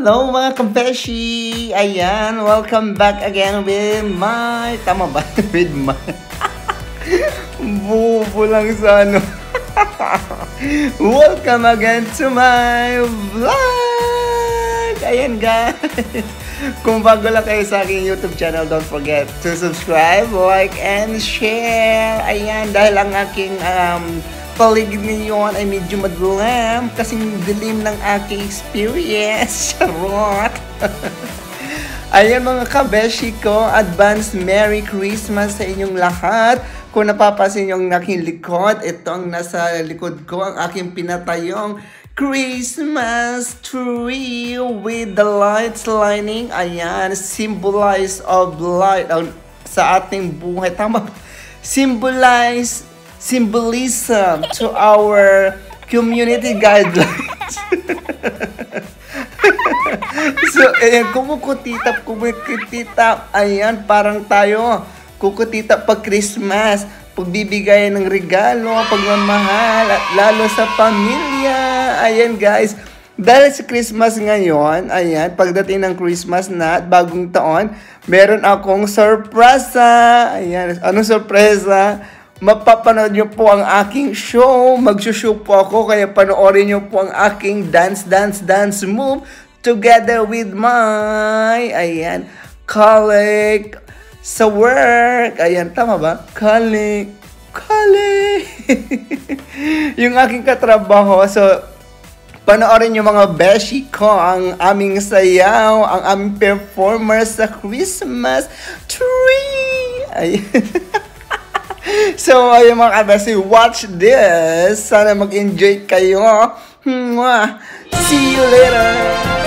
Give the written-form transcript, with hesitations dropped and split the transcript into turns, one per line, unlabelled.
Hello mga kabeshi! Ayan, welcome back again with my... Tama ba? With my... Bubo lang sa ano. Welcome again to my vlog! Ayan guys! Kung bago lang kayo sa aking YouTube channel, don't forget to subscribe, like, and share! Ayan, dahil ang aking... paligid ngayon ay medyo madulam kasing dilim ng aking experience. Charot! Ayan mga kabeshi ko, advance Merry Christmas sa inyong lahat. Kung napapansin yung aking likod, ito ang nasa likod ko, ang aking pinatayong Christmas tree with the lights lining. Ayan, symbolize of light sa ating buhay. Tama ba? Symbolism to our community guidelines. So, ayan, kumukutitap. Ayan, parang tayo. Kukutitap pag Christmas. Pagbibigay ng regalo, pagmamahal, at lalo sa pamilya. Ayan, guys. Dahil sa Christmas ngayon, ayan, pagdating ng Christmas na at bagong taon, meron akong sorpresa. Ayan, anong sorpresa? Mapapanood nyo po ang aking show. Magsushow po ako, kaya panoorin nyo po ang aking dance move together with my, ayan, colleague sa work. Ayan, tama ba? Colleague. Yung aking katrabaho. So, panoorin nyo mga beshi ko ang aming sayaw, ang aming performance sa Christmas tree. Ayan. So, ayun mga kabesi, watch this. Sana mag-enjoy kayo. See you later.